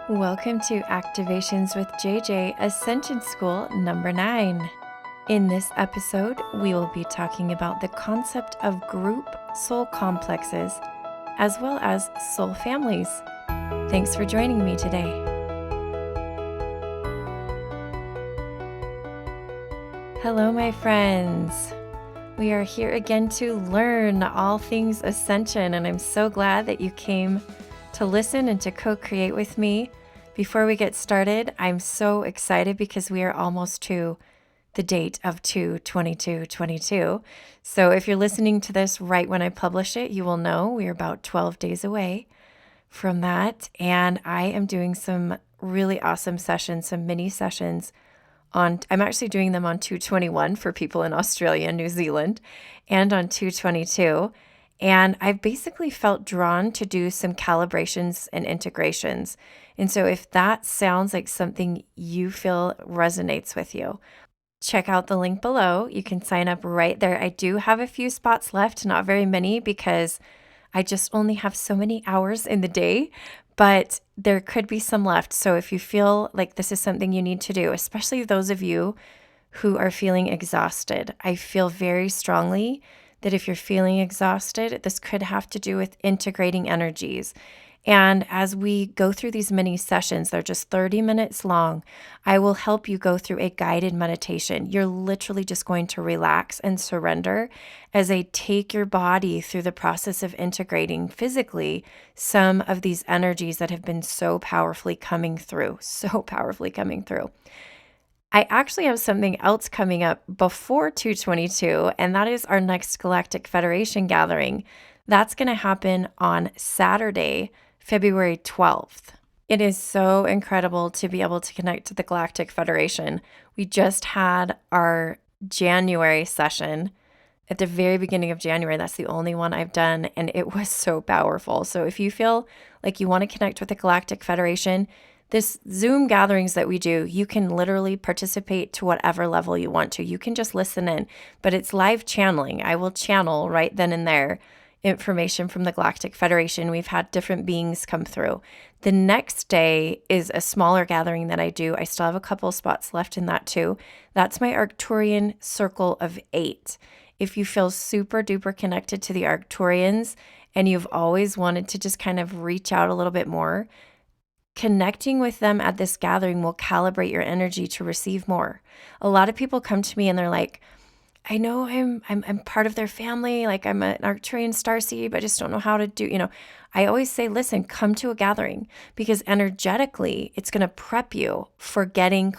Welcome to Activations with JJ Ascension School number 9. In this episode, we will be talking about the concept of group soul complexes as well as soul families. Thanks for joining me today. Hello, my friends. We are here again to learn all things Ascension, and I'm so glad that you came to listen and to co-create with me. Before we get started, I'm so excited because we are almost to the date of 2/22/22. So if you're listening to this right when I publish it, you will know we're about 12 days away from that. And I am doing some really awesome sessions, some mini sessions I'm actually doing them on 2/21 for people in Australia and New Zealand, and on 2/22. And I've basically felt drawn to do some calibrations and integrations. And so if that sounds like something you feel resonates with you, check out the link below. You can sign up right there. I do have a few spots left, not very many, because I just only have so many hours in the day, but there could be some left. So if you feel like this is something you need to do, especially those of you who are feeling exhausted, I feel very strongly that if you're feeling exhausted, this could have to do with integrating energies. And as we go through these mini sessions, they're just 30 minutes long, I will help you go through a guided meditation. You're literally just going to relax and surrender as I take your body through the process of integrating physically some of these energies that have been so powerfully coming through. I actually have something else coming up before 2/22, and that is our next Galactic Federation gathering. That's going to happen on Saturday, February 12th. It is so incredible to be able to connect to the Galactic Federation. We just had our January session at the very beginning of January. That's the only one I've done, and it was so powerful. So if you feel like you want to connect with the Galactic Federation, this Zoom gatherings that we do, you can literally participate to whatever level you want to. You can just listen in, but it's live channeling. I will channel right then and there information from the Galactic Federation. We've had different beings come through. The next day is a smaller gathering that I do. I still have a couple spots left in that too. That's my Arcturian Circle of 8. If you feel super duper connected to the Arcturians and you've always wanted to just kind of reach out a little bit more, connecting with them at this gathering will calibrate your energy to receive more. A lot of people come to me and they're like, I know I'm part of their family, like I'm an Arcturian starseed, but I just don't know how to do, I always say, listen, come to a gathering, because energetically it's going to prep you for getting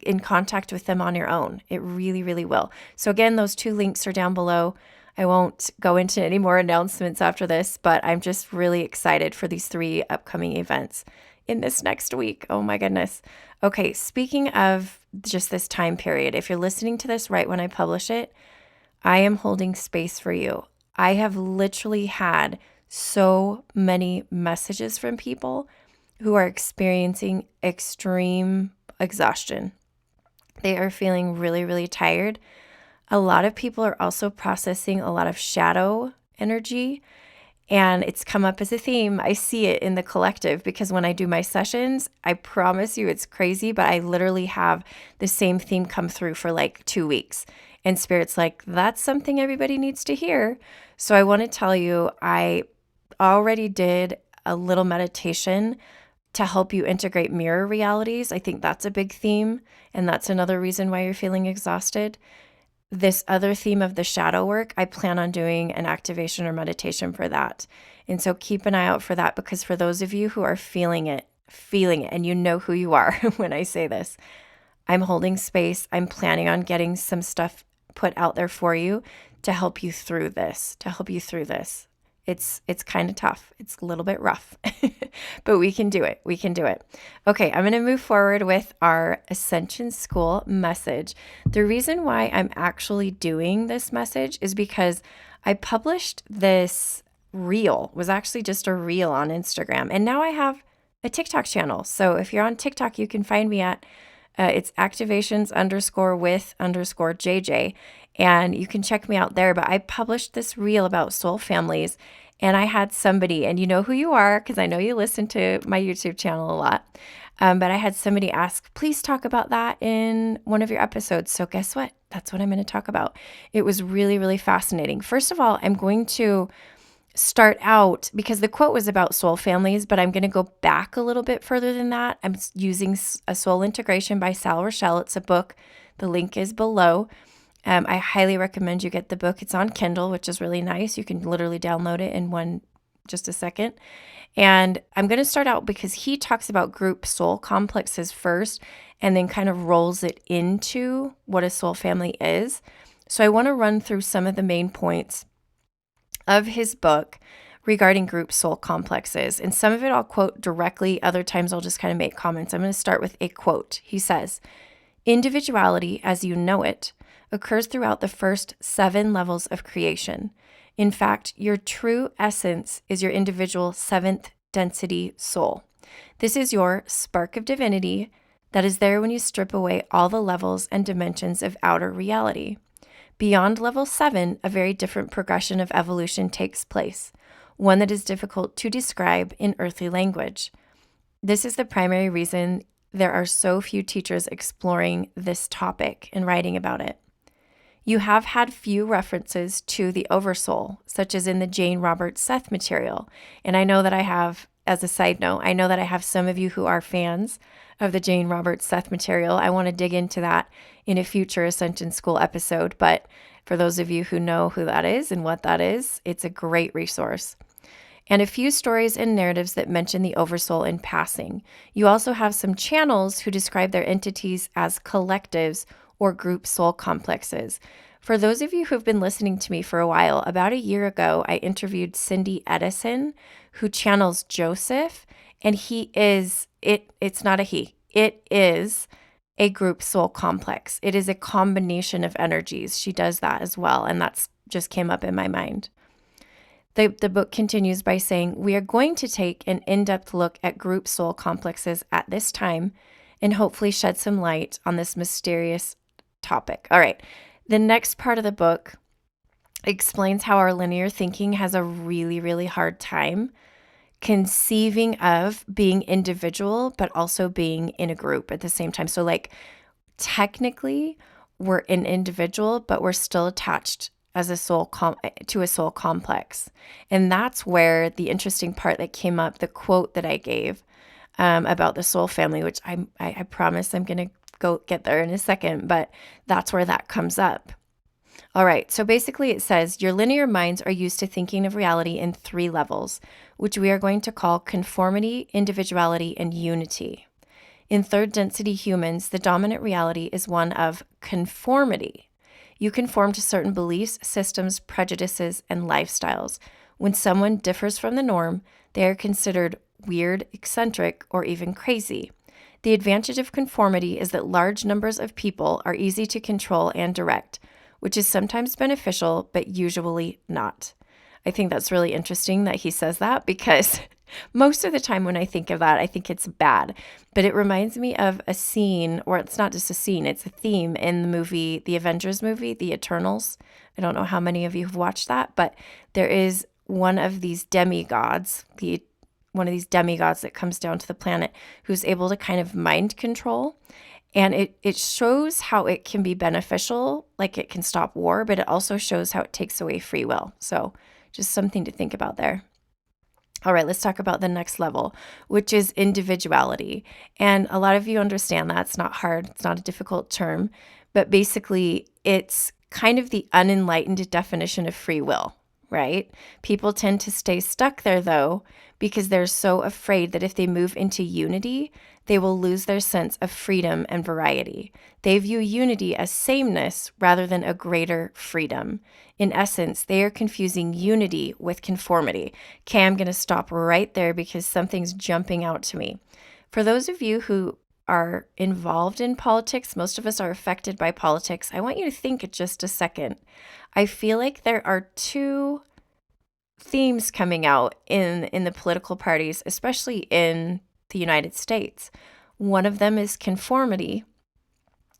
in contact with them on your own. It really, really will. So again, those two links are down below. I won't go into any more announcements after this, but I'm just really excited for these 3 upcoming events in this next week. Oh my goodness. Okay, speaking of just this time period, if you're listening to this right when I publish it, I am holding space for you. I have literally had so many messages from people who are experiencing extreme exhaustion. They are feeling really, really tired. A lot of people are also processing a lot of shadow energy, and it's come up as a theme. I see it in the collective because when I do my sessions, I promise you it's crazy, but I literally have the same theme come through for like 2 weeks. And Spirit's like, that's something everybody needs to hear. So I want to tell you, I already did a little meditation to help you integrate mirror realities. I think that's a big theme, and that's another reason why you're feeling exhausted. This other theme of the shadow work, I plan on doing an activation or meditation for that. And so keep an eye out for that, because for those of you who are feeling it, and you know who you are when I say this, I'm holding space. I'm planning on getting some stuff put out there for you to help you through this, It's kind of tough. It's a little bit rough, but we can do it. Okay, I'm going to move forward with our Ascension School message. The reason why I'm actually doing this message is because I published this reel, was actually just a reel on Instagram, and now I have a TikTok channel. So if you're on TikTok, you can find me at it's activations_with_JJ, and you can check me out there. But I published this reel about soul families, And I had somebody, and you know who you are because I know you listen to my YouTube channel a lot. But I had somebody ask, please talk about that in one of your episodes. So guess what? That's what I'm going to talk about. It was really, really fascinating. First of all, I'm going to start out because the quote was about soul families, but I'm going to go back a little bit further than that. I'm using A Soul Integration by Sal Rochelle. It's a book. The link is below. I highly recommend you get the book. It's on Kindle, which is really nice. You can literally download it in just a second. And I'm going to start out because he talks about group soul complexes first and then kind of rolls it into what a soul family is. So I want to run through some of the main points of his book regarding group soul complexes. And some of it I'll quote directly. Other times I'll just kind of make comments. I'm going to start with a quote. He says, "Individuality, as you know it, occurs throughout the first 7 levels of creation. In fact, your true essence is your individual 7th density soul. This is your spark of divinity that is there when you strip away all the levels and dimensions of outer reality. Beyond level 7, a very different progression of evolution takes place, one that is difficult to describe in earthly language. This is the primary reason there are so few teachers exploring this topic and writing about it. You have had few references to the Oversoul, such as in the Jane Roberts Seth material. And I know that I have, as a side note, I know that I have some of you who are fans of the Jane Roberts Seth material. I want to dig into that in a future Ascension School episode. But for those of you who know who that is and what that is, it's a great resource. And a few stories and narratives that mention the Oversoul in passing. You also have some channels who describe their entities as collectives or group soul complexes. For those of you who've been listening to me for a while, about a year ago, I interviewed Cindy Edison, who channels Joseph, and it's not a he, it is a group soul complex. It is a combination of energies. She does that as well, and that's just came up in my mind. The book continues by saying, we are going to take an in-depth look at group soul complexes at this time and hopefully shed some light on this mysterious topic. All right. The next part of the book explains how our linear thinking has a really, really hard time conceiving of being individual, but also being in a group at the same time. So like technically we're an individual, but we're still attached as to a soul complex. And that's where the interesting part that came up, the quote that I gave about the soul family, which I promise I'm going to go get there in a second, but that's where that comes up. All right, so basically it says your linear minds are used to thinking of reality in 3 levels, which we are going to call conformity, individuality, and unity. In 3rd density humans, the dominant reality is one of conformity. You conform to certain beliefs, systems, prejudices, and lifestyles. When someone differs from the norm, they are considered weird, eccentric, or even crazy. The advantage of conformity is that large numbers of people are easy to control and direct, which is sometimes beneficial, but usually not. I think that's really interesting that he says that because most of the time when I think of that, I think it's bad. But it reminds me of a scene, or it's not just a scene, it's a theme in the movie, the Avengers movie, The Eternals. I don't know how many of you have watched that, but there is one of these demigods, one of these demigods that comes down to the planet who's able to kind of mind control. And it shows how it can be beneficial, like it can stop war, but it also shows how it takes away free will. So just something to think about there. All right, let's talk about the next level, which is individuality. And a lot of you understand that. It's not hard. It's not a difficult term. But basically, it's kind of the unenlightened definition of free will, right? People tend to stay stuck there, though, because they're so afraid that if they move into unity, they will lose their sense of freedom and variety. They view unity as sameness rather than a greater freedom. In essence, they are confusing unity with conformity. Okay, I'm going to stop right there because something's jumping out to me. For those of you who are involved in politics, most of us are affected by politics. I want you to think just a second. I feel like there are 2 themes coming out in the political parties, especially in the United States. One of them is conformity,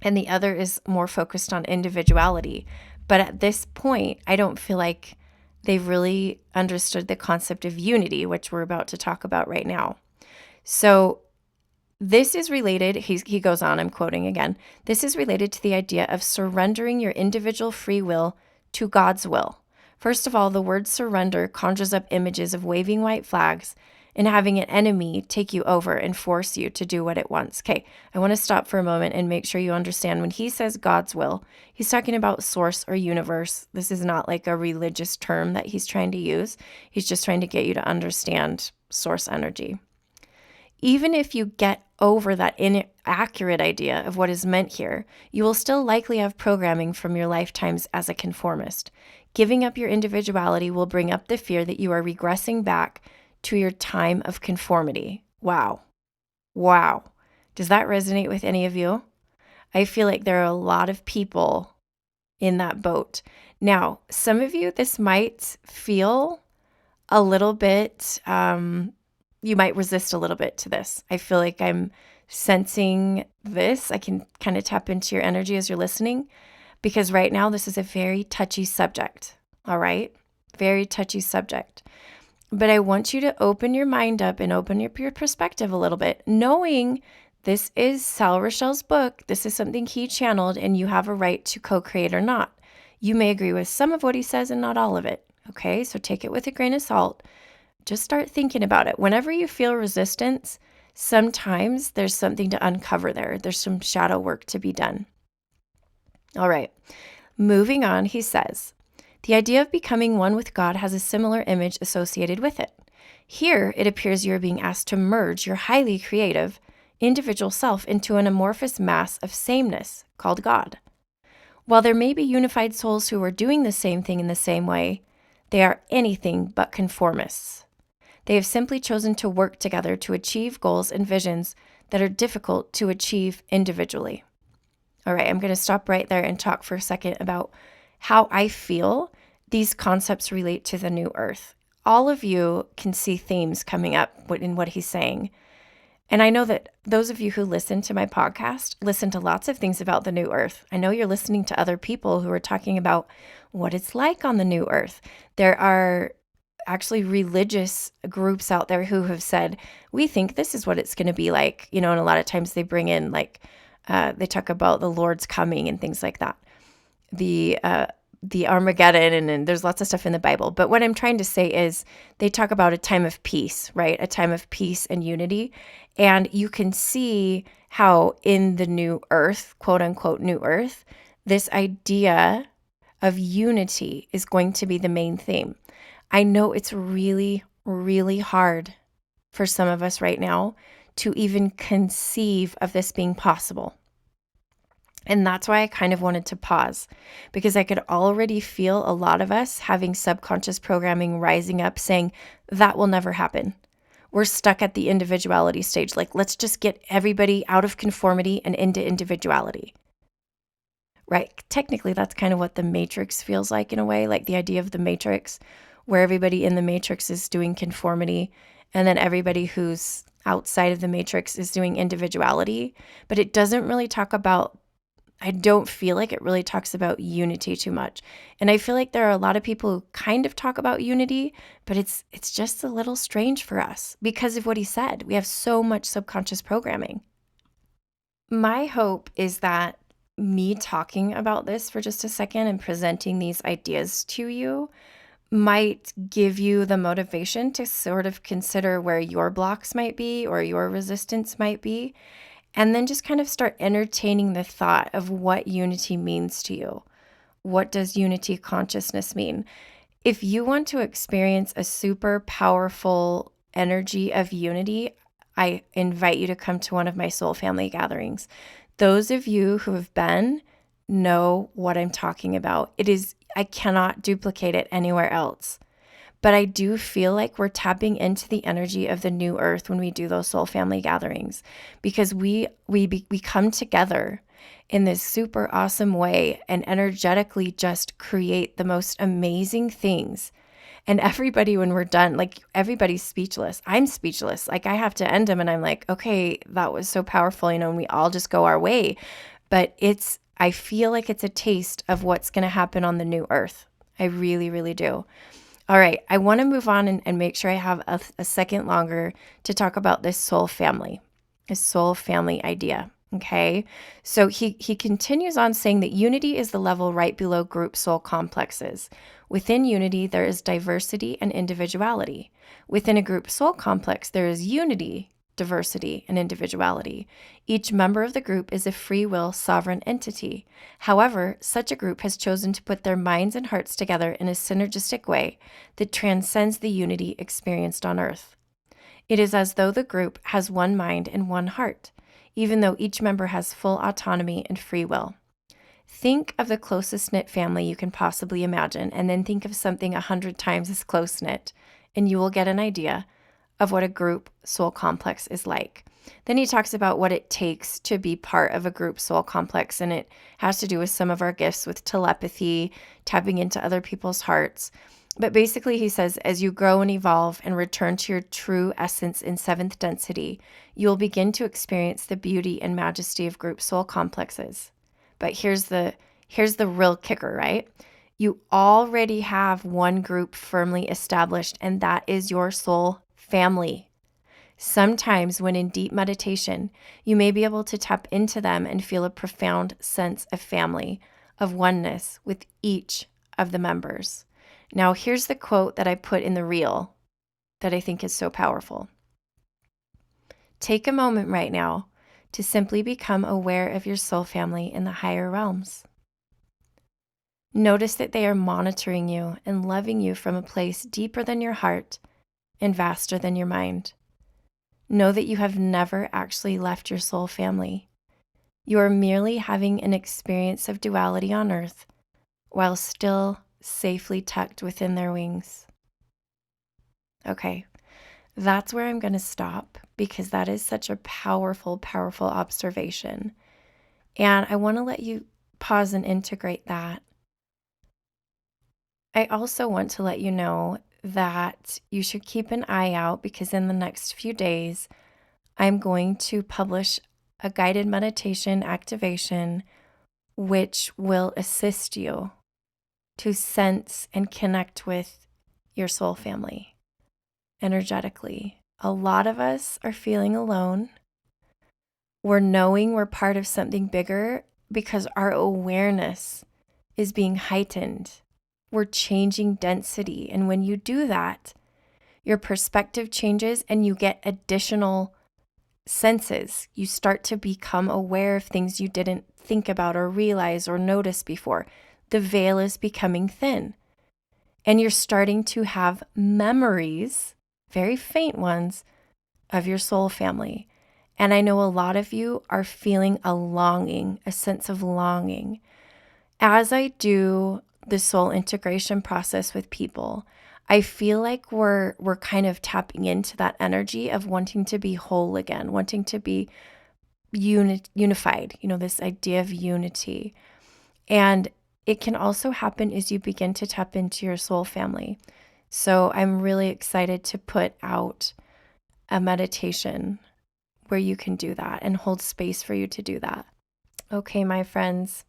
and the other is more focused on individuality. But at this point, I don't feel like They've really understood the concept of unity, which we're about to talk about right now. So this is related, he goes on, I'm quoting again, this is related to the idea of surrendering your individual free will to God's will. First of all, the word surrender conjures up images of waving white flags and having an enemy take you over and force you to do what it wants. Okay, I want to stop for a moment and make sure you understand when he says God's will, he's talking about source or universe. This is not like a religious term that he's trying to use. He's just trying to get you to understand source energy. Even if you get over that inaccurate idea of what is meant here, you will still likely have programming from your lifetimes as a conformist. Giving up your individuality will bring up the fear that you are regressing back to your time of conformity. Wow. Wow. Does that resonate with any of you? I feel like there are a lot of people in that boat. Now, some of you, this might feel a little bit, you might resist a little bit to this. I feel like I'm sensing this. I can kind of tap into your energy as you're listening, because right now this is a very touchy subject. All right? Very touchy subject. But I want you to open your mind up and open up your perspective a little bit, knowing this is Sal Rochelle's book. This is something he channeled, and you have a right to co-create or not. You may agree with some of what he says and not all of it. Okay? So take it with a grain of salt. Just start thinking about it. Whenever you feel resistance, sometimes there's something to uncover there. There's some shadow work to be done. All right. Moving on, he says, the idea of becoming one with God has a similar image associated with it. Here, it appears you are being asked to merge your highly creative, individual self into an amorphous mass of sameness called God. While there may be unified souls who are doing the same thing in the same way, they are anything but conformists. They have simply chosen to work together to achieve goals and visions that are difficult to achieve individually. All right, I'm going to stop right there and talk for a second about how I feel these concepts relate to the new earth. All of you can see themes coming up in what he's saying. And I know that those of you who listen to my podcast listen to lots of things about the new earth. I know you're listening to other people who are talking about what it's like on the new earth. There are actually religious groups out there who have said, we think this is what it's going to be like, and a lot of times they bring in they talk about the Lord's coming and things like that. The Armageddon, and there's lots of stuff in the Bible. But what I'm trying to say is they talk about a time of peace, right? A time of peace and unity. And you can see how in the new earth, quote unquote, new earth, this idea of unity is going to be the main theme. I know it's really, really hard for some of us right now to even conceive of this being possible. And that's why I kind of wanted to pause, because I could already feel a lot of us having subconscious programming rising up saying, that will never happen. We're stuck at the individuality stage. Let's just get everybody out of conformity and into individuality. Right? Technically, that's kind of what the Matrix feels like in a way, like the idea of the Matrix, where everybody in the Matrix is doing conformity, and then everybody who's outside of the Matrix is doing individuality. But it doesn't really talk about, I don't feel like it really talks about unity too much. And I feel like there are a lot of people who kind of talk about unity, but it's just a little strange for us because of what he said. We have so much subconscious programming. My hope is that me talking about this for just a second and presenting these ideas to you might give you the motivation to sort of consider where your blocks might be or your resistance might be, and then just kind of start entertaining the thought of what unity means to you. What does unity consciousness mean? If you want to experience a super powerful energy of unity, I invite you to come to one of my soul family gatherings. Those of you who have been know what I'm talking about. I cannot duplicate it anywhere else. But I do feel like we're tapping into the energy of the new earth when we do those soul family gatherings, because we come together in this super awesome way and energetically just create the most amazing things. And everybody, when we're done, everybody's speechless. I'm speechless. I have to end them and I'm like, okay, that was so powerful, and we all just go our way. But I feel like it's a taste of what's going to happen on the new earth. I really, really do. All right, I want to move on and make sure I have a second longer to talk about this soul family idea. Okay, so he continues on saying that unity is the level right below group soul complexes. Within unity, there is diversity and individuality. Within a group soul complex, there is unity, diversity, and individuality. Each member of the group is a free will, sovereign entity. However, such a group has chosen to put their minds and hearts together in a synergistic way that transcends the unity experienced on Earth. It is as though the group has one mind and one heart, even though each member has full autonomy and free will. Think of the closest knit family you can possibly imagine, and then think of something 100 times as close knit, and you will get an idea of what a group soul complex is like. Then he talks about what it takes to be part of a group soul complex, and it has to do with some of our gifts with telepathy, tapping into other people's hearts. But basically, he says, as you grow and evolve and return to your true essence in seventh density, you will begin to experience the beauty and majesty of group soul complexes. But here's the real kicker, right? You already have one group firmly established, and that is your soul family. Sometimes when in deep meditation, you may be able to tap into them and feel a profound sense of family, of oneness with each of the members. Now, here's the quote that I put in the reel that I think is so powerful. Take a moment right now to simply become aware of your soul family in the higher realms. Notice that they are monitoring you and loving you from a place deeper than your heart and vaster than your mind. Know that you have never actually left your soul family. You are merely having an experience of duality on Earth while still safely tucked within their wings. Okay, that's where I'm going to stop because that is such a powerful, powerful observation. And I want to let you pause and integrate that. I also want to let you know that you should keep an eye out because in the next few days, I'm going to publish a guided meditation activation which will assist you to sense and connect with your soul family energetically. A lot of us are feeling alone. We're knowing we're part of something bigger because our awareness is being heightened. We're changing density. And when you do that, your perspective changes and you get additional senses. You start to become aware of things you didn't think about or realize or notice before. The veil is becoming thin. And you're starting to have memories, very faint ones, of your soul family. And I know a lot of you are feeling a longing, a sense of longing. As I do the soul integration process with people, I feel like we're kind of tapping into that energy of wanting to be whole again, wanting to be unified, this idea of unity. And it can also happen as you begin to tap into your soul family. So I'm really excited to put out a meditation where you can do that and hold space for you to do that. Okay, my friends,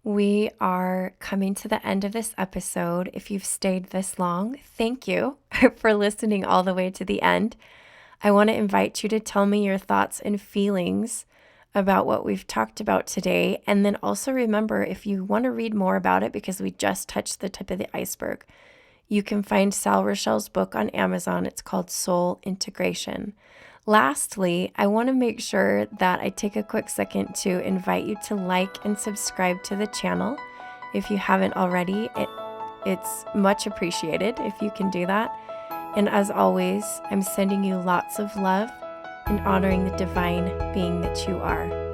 we are coming to the end of this episode. If you've stayed this long, thank you for listening all the way to the end. I want to invite you to tell me your thoughts and feelings about what we've talked about today. And then also remember, if you want to read more about it, because we just touched the tip of the iceberg, you can find Sal Rochelle's book on Amazon. It's called Soul Integration. Lastly, I want to make sure that I take a quick second to invite you to like and subscribe to the channel. If you haven't already, it's much appreciated if you can do that. And as always, I'm sending you lots of love and honoring the divine being that you are.